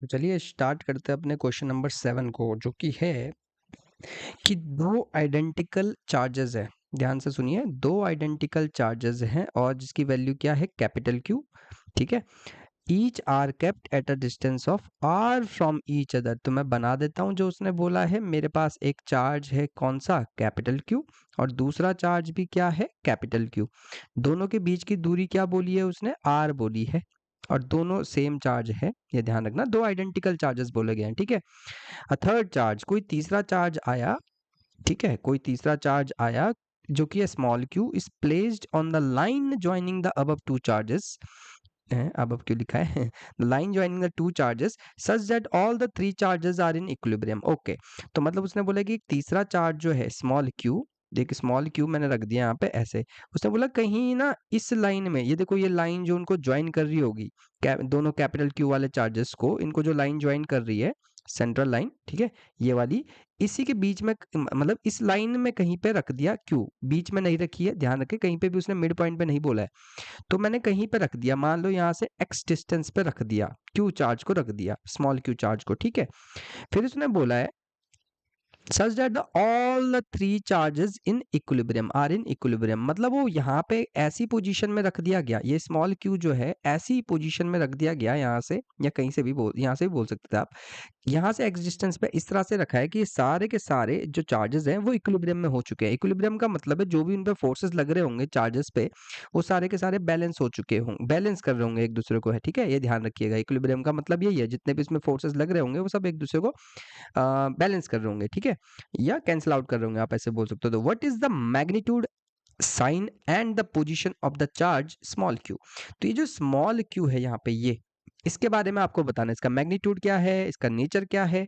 तो चलिए स्टार्ट करते हैं अपने क्वेश्चन नंबर 7 को, जो कि है कि दो आइडेंटिकल चार्जेस है। ध्यान से सुनिए, दो आइडेंटिकल चार्जेस हैं और जिसकी वैल्यू क्या है, कैपिटल क्यू। ठीक है, each are kept at a distance of r from each other. तो मैं बना देता हूं जो उसने बोला है। मेरे पास एक चार्ज है, कौन सा, कैपिटल क्यू, और दूसरा चार्ज भी क्या है, कैपिटल क्यू। दोनों के बीच की दूरी क्या बोली है उसने, आर बोली है, और दोनों सेम चार्ज है। ये ध्यान रखना, दो आइडेंटिकल चार्जेस बोले गए हैं। ठीक है, अ थर्ड चार्ज, कोई तीसरा चार्ज आया। ठीक है, कोई तीसरा चार्ज आया जो कि small q is placed on the line joining the above two charges. अब क्यों लिखा है line joining the two charges such that all the three charges are in equilibrium. Okay, तो मतलब उसने बोला कि एक तीसरा चार्ज जो है स्मॉल क्यू, देखिए स्मॉल क्यू मैंने रख दिया यहाँ पे ऐसे। उसने बोला कहीं ना इस लाइन में, ये देखो ये लाइन जो उनको ज्वाइन कर रही होगी, दोनों कैपिटल क्यू वाले चार्जेस को, इनको जो लाइन ज्वाइन कर रही है, सेंट्रल लाइन, ठीक है, ये वाली, इसी के बीच में मतलब इस लाइन में कहीं पे रख दिया क्यू, बीच में नहीं रखी है, ध्यान रखें, कहीं पे भी उसने मिड पॉइंट पे नहीं बोला है। तो मैंने कहीं पे रख दिया, मान लो यहाँ से x डिस्टेंस पे रख दिया, क्यू चार्ज को रख दिया, स्मॉल क्यू चार्ज को। ठीक है, फिर उसने बोला है such that the all the three charges in equilibrium are in equilibrium। मतलब वो यहाँ पे ऐसी पोजीशन में रख दिया गया, ये स्मॉल क्यू जो है ऐसी पोजीशन में रख दिया गया यहाँ से, या कहीं से भी यहाँ से भी बोल सकते थे आप, यहाँ से एक्स डिस्टेंस पे इस तरह से रखा है कि सारे के सारे जो चार्जेस हैं वो इक्विलिब्रियम में हो चुके हैं। इक्विलिब्रियम का मतलब है जो भी उन पे फोर्सेस लग रहे होंगे चार्जेस पे, वो सारे के सारे बैलेंस हो चुके होंगे, बैलेंस कर रहे होंगे एक दूसरे को, है। ठीक है, ये ध्यान रखिएगा, इक्विलिब्रियम का मतलब यही है, जितने भी इसमें फोर्सेस लग रहे होंगे वो सब एक दूसरे को बैलेंस कर रहे होंगे। ठीक है, या कैंसिल आउट कर रहे होंगे, आप ऐसे बोल सकते हो। तो what is the magnitude, sign and the position of the charge small q. तो ये जो स्मॉल क्यू है यहाँ पे, ये इसके बारे में आपको बताना है, इसका मैग्नीट्यूड क्या है, इसका नेचर क्या है,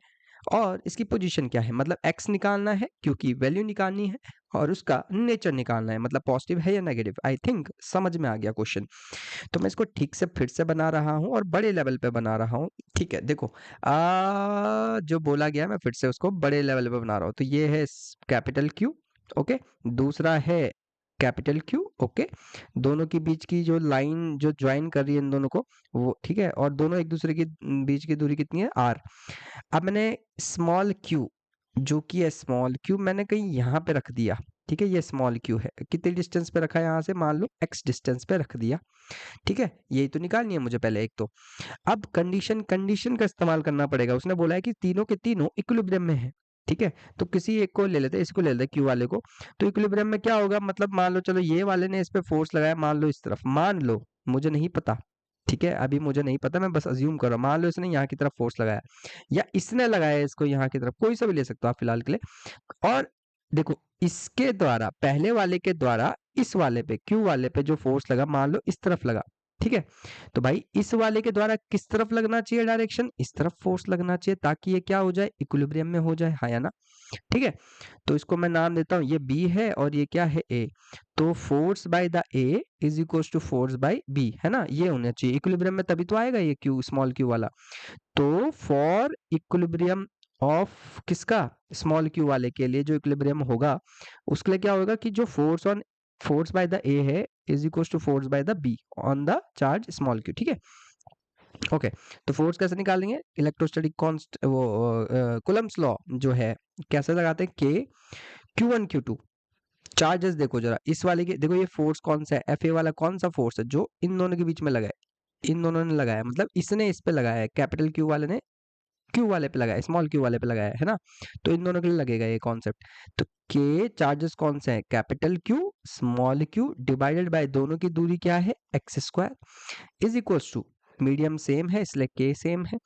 और इसकी पोजीशन क्या है। मतलब एक्स निकालना है, क्योंकि वैल्यू निकालनी है, और उसका नेचर निकालना है, मतलब पॉजिटिव है या नेगेटिव। आई थिंक समझ में आ गया क्वेश्चन। तो मैं इसको ठीक से फिर से बना रहा हूँ और बड़े लेवल पे बना रहा हूँ। ठीक है, देखो जो बोला गया मैं फिर से उसको बड़े लेवल पे बना रहा हूँ। तो ये है कैपिटल क्यू, ओके, दूसरा है कैपिटल क्यू, ओके, दोनों के बीच की जो लाइन जो ज्वाइन कर रही है इन दोनों को, वो, ठीक है, और दोनों एक दूसरे के बीच की दूरी कितनी है, आर। अब मैंने स्मॉल क्यू, जो कि है स्मॉल क्यू, मैंने कहीं यहाँ पे रख दिया। ठीक है, ये स्मॉल क्यू है, कितने डिस्टेंस पे रखा है, यहाँ से मान लो एक्स डिस्टेंस पे रख दिया। ठीक है, यही तो निकालनी है मुझे पहले एक तो। अब कंडीशन कंडीशन का इस्तेमाल करना पड़ेगा। उसने बोला है कि तीनों के तीनों इक्विलिब्रियम में है। ठीक है, तो किसी एक को ले लेते हैं, इसको ले लेते हैं क्यू वाले को। तो इक्विलिब्रियम में क्या होगा, मतलब मान लो, चलो ये वाले ने इस पे फोर्स लगाया, मान लो इस तरफ, मान लो, मुझे नहीं पता, ठीक है, अभी मुझे नहीं पता, मैं बस अज्यूम कर रहा हूँ, मान लो इसने यहाँ की तरफ फोर्स लगाया, या इसने लगाया इसको यहाँ की तरफ, कोई सा भी ले सकते हो आप फिलहाल के लिए। और देखो, इसके द्वारा, पहले वाले के द्वारा इस वाले पे, क्यू वाले पे जो फोर्स लगा, मान लो इस तरफ लगा। ठीक है, तो भाई इस वाले के द्वारा किस तरफ लगना चाहिए, डायरेक्शन इस तरफ फोर्स लगना चाहिए, ताकि ये क्या हो जाए, इक्विलिब्रियम में हो जाए, हाँ या ना। ठीक है, तो इसको मैं नाम देता हूँ, ये बी है और ये क्या है, ए। तो force by the A is equal to force by B, है ना, ये होना चाहिए इक्विलिब्रियम में, तभी तो आएगा ये क्यू, स्मॉल क्यू वाला। तो फॉर इक्विलिब्रियम ऑफ किसका, स्मॉल क्यू वाले के लिए जो इक्विलिब्रियम होगा, उसके लिए क्या होगा कि जो फोर्स बाय द ए है is equal to force by the B on the charge small q. ठीक है, ओके, तो फोर्स कैसे निकालेंगे, इलेक्ट्रोस्टैटिक कॉन्स्ट, वो कूलम्ब्स लॉ जो है, कैसे लगाते हैं, के Q1 Q2। चार्जेस देखो जरा, इस वाले के देखो, ये फोर्स कौन सा है, एफ ए वाला कौन सा फोर्स है, जो इन दोनों के बीच में लगा है, इन दोनों ने लगाया, मतलब इसने इस पे लगाया है, कैपिटल क्यू वाले ने क्यू वाले पे लगाया, स्मॉल क्यू वाले पे लगाया है ना। तो इन दोनों के लिए लगेगा ये कॉन्सेप्ट। तो के चार्जेस कौन से हैं, capital q small q divided by दोनों की दूरी क्या है, x square, is equals to, medium same है इसलिए के सेम है,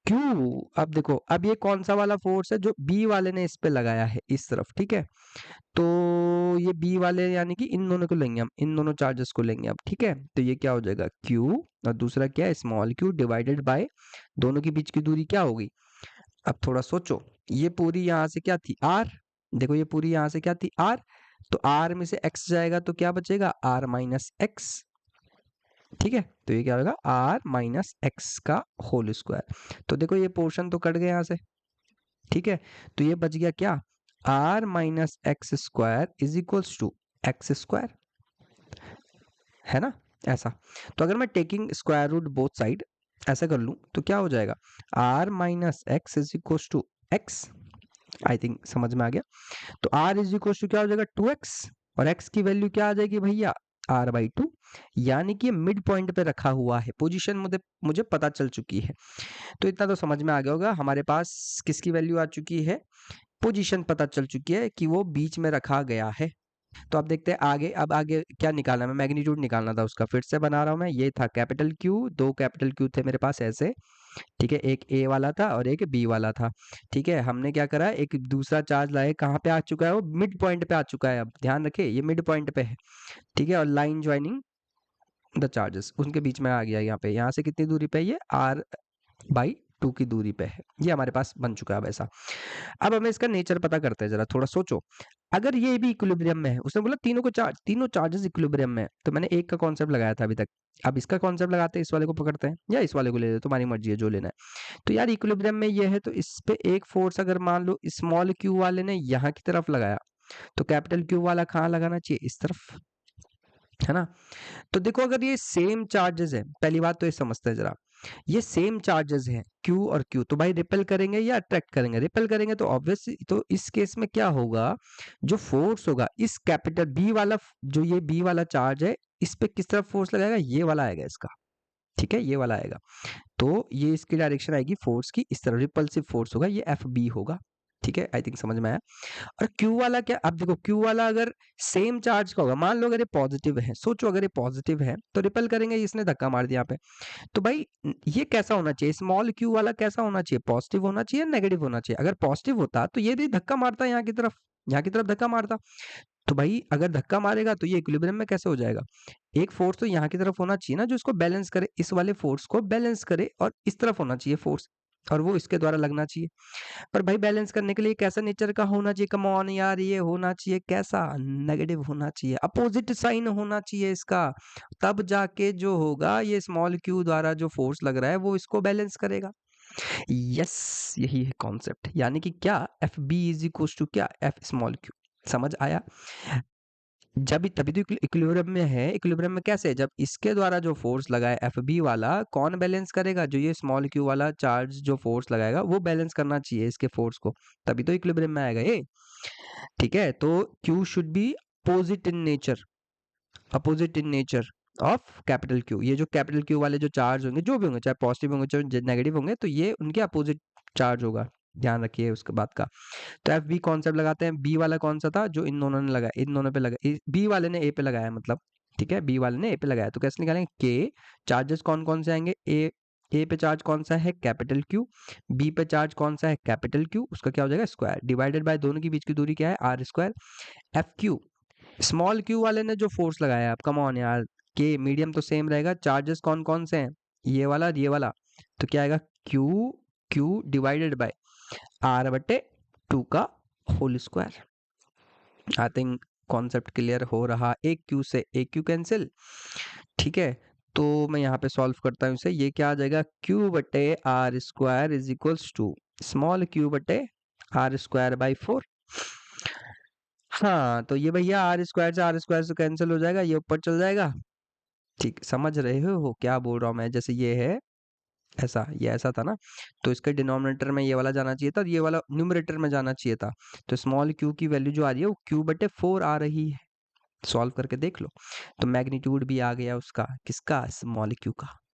क्यू। अब देखो, अब ये कौन सा वाला फोर्स है जो बी वाले ने इस पे लगाया है इस तरफ। ठीक है, तो ये बी वाले यानी कि इन दोनों को लेंगे हम, इन दोनों चार्जेस को लेंगे अब। ठीक है, तो ये क्या हो जाएगा, क्यू, और दूसरा क्या है, स्मॉल क्यू डिवाइडेड बाय दोनों के बीच की दूरी क्या होगी। अब थोड़ा सोचो, ये पूरी यहाँ से क्या थी, आर, देखो ये पूरी यहाँ से क्या थी, आर, तो आर में से एक्स जाएगा तो क्या बचेगा, आर माइनस एक्स। ठीक है, तो ये क्या होगा, आर माइनस एक्स का होल स्क्वायर। तो देखो ये पोर्शन तो कट गया यहाँ से। ठीक है, तो ये बच गया क्या, r minus x square is equals to x square, है ना, ऐसा। तो अगर मैं taking square root both side, ऐसा कर लूँ तो क्या हो जाएगा, r minus x is equal to x. I think समझ में आ गया। तो r इज इक्वल टू क्या हो जाएगा 2x, और x की वैल्यू क्या आ जाएगी भैया r/2, यानी कि मिड पॉइंट पे रखा हुआ है, पोजीशन मुझे मुझे पता चल चुकी है। तो इतना तो समझ में आ गया होगा, हमारे पास किसकी वैल्यू आ चुकी है, पोजीशन पता चल चुकी है कि वो बीच में रखा गया है। तो अब देखते हैं आगे, अब आगे क्या निकालना है, मैग्नीट्यूड निकालना था उसका, फिर से बना रहा हूं मैं। ये था कैपिटल क्यू, दो कैपिटल क्यू थे मेरे पास ऐसे, ठीक है, एक ए वाला था और एक बी वाला था। ठीक है, हमने क्या करा, एक दूसरा चार्ज लाए, कहाँ पे आ चुका है वो, मिड पॉइंट पे आ चुका है। अब ध्यान रखिए ये मिड पॉइंट पे है, ठीक है, और लाइन ज्वाइनिंग द चार्जेस उनके बीच में आ गया यहाँ पे। यहाँ से कितनी दूरी पे है ये, r/2 की दूरी पे है, ये हमारे पास बन चुका है वैसा। अब हमें इसका नेचर पता करते हैं, जरा थोड़ा सोचो। अगर ये भी इक्विलिब्रियम में है, उसने बोला तीनों चार्जेस इक्विलिब्रियम में है, तो मैंने एक का कॉन्सेप्ट लगाया था अभी तक। अब इसका कॉन्सेप्ट लगाते हैं, इस वाले को पकड़ते हैं या इस वाले को ले लेते, तुम्हारी मर्जी है जो लेना है। तो यार इक्विलिब्रियम में ये है, तो इस पे एक फोर्स अगर मान लो स्मॉल क्यू वाले ने यहाँ की तरफ लगाया, तो कैपिटल क्यू वाला कहाँ लगाना चाहिए, इस तरफ, है ना। तो देखो अगर ये सेम चार्जेस है, पहली बात तो ये समझते हैं जरा, ये सेम चार्जेस हैं Q और Q, तो भाई रिपेल करेंगे या अट्रैक्ट करेंगे, रिपेल करेंगे। तो ऑब्वियसली तो इस केस में क्या होगा, जो फोर्स होगा इस कैपिटल बी वाला, जो ये बी वाला चार्ज है, इस पे किस तरफ फोर्स लगाएगा, ये वाला आएगा इसका, ठीक है, ये वाला आएगा। तो ये इसकी डायरेक्शन आएगी फोर्स की इस तरफ, रिपल्सिव फोर्स होगा, ये एफ बी होगा। ठीक है, आई थिंक समझ में आया। और Q वाला क्या, अब देखो Q वाला अगर सेम चार्ज का होगा, मान लो अगर ये पॉजिटिव है, सोचो अगर ये पॉजिटिव है तो रिपेल करेंगे, इसने धक्का मार दिया यहाँ पे। तो भाई ये कैसा होना चाहिए, स्मॉल क्यू वाला कैसा होना चाहिए, पॉजिटिव होना चाहिए, नेगेटिव होना चाहिए। अगर पॉजिटिव होता तो ये भी धक्का मारता यहाँ की तरफ, यहाँ की तरफ धक्का मारता। तो भाई अगर धक्का मारेगा तो ये इक्विलिब्रियम में कैसे हो जाएगा, एक फोर्स तो यहाँ की तरफ होना चाहिए ना, जो इसको बैलेंस करे, इस वाले फोर्स को बैलेंस करे, और इस तरफ होना चाहिए फोर्स, और वो इसके द्वारा लगना चाहिए। पर भाई बैलेंस करने के लिए कैसा नेचर का होना चाहिए, कम ऑन यार, ये होना चाहिए कैसा, नेगेटिव होना चाहिए, अपोजिट साइन होना चाहिए इसका, तब जाके जो होगा ये स्मॉल क्यू द्वारा जो फोर्स लग रहा है वो इसको बैलेंस करेगा। यस, यही है कॉन्सेप्ट, यानी कि क्या F B is equal to क्या, एफ स्मॉल क्यू। समझ आया, जब तभी तो इक्विलिब्रियम में है। इक्विलिब्रियम में कैसे है, जब इसके द्वारा जो फोर्स लगा है एफ बी वाला, कौन बैलेंस करेगा, जो ये स्मॉल क्यू वाला चार्ज जो फोर्स लगाएगा वो बैलेंस करना चाहिए इसके फोर्स को, तभी तो इक्विलिब्रियम में आएगा ये। ठीक है, तो Q should be opposite in nature, opposite in nature of capital Q. ये जो कैपिटल क्यू वाले जो चार्ज होंगे, जो भी होंगे, चाहे पॉजिटिव होंगे चाहे नेगेटिव होंगे, तो ये उनके अपोजिट चार्ज होगा, ध्यान रखिए उसके बाद का। तो एफ बी कॉन्सेप्ट लगाते हैं। बी वाला कौन सा था, जो इन दोनों ने लगाया, इन दोनों पे लगा, बी वाले ने ए पे लगाया मतलब, ठीक है, बी वाले ने ए पे लगाया। तो कैसे निकालेंगे, के चार्जेस कौन कौन से आएंगे, ए पे चार्ज कौन सा है, कैपिटल क्यू, बी पे चार्ज कौन सा है, कैपिटल क्यू, उसका क्या हो जाएगा स्क्वायर, डिवाइडेड बाय दोनों के बीच की दूरी क्या है, r square. F q, small q वाले ने जो फोर्स लगाया, अब कम ऑन यार, के मीडियम तो सेम रहेगा, चार्जेस कौन कौन से हैं, ये वाला और ये वाला, तो क्या आएगा, Q Q divided by r/2 का whole square. I think concept clear हो रहा, एक क्यू से एक क्यू कैंसिल, ठीक है। तो मैं यहाँ पे सॉल्व करता हूँ इसे, ये क्या आ जाएगा, q/r² is equals to small q/r²/4। हाँ, तो ये भैया r² से कैंसिल हो जाएगा, ये ऊपर चल जाएगा। ठीक, समझ रहे हो क्या बोल रहा हूँ मैं, जैसे ये है ऐसा, ये ऐसा था ना, तो इसके डिनोमिनेटर में ये वाला जाना चाहिए था और ये वाला न्यूमरेटर में जाना चाहिए था। तो स्मॉल क्यू की वैल्यू जो आ रही है वो q/4 आ रही है, सॉल्व करके देख लो। तो मैग्नीट्यूड भी आ गया उसका, किसका, स्मॉल क्यू का।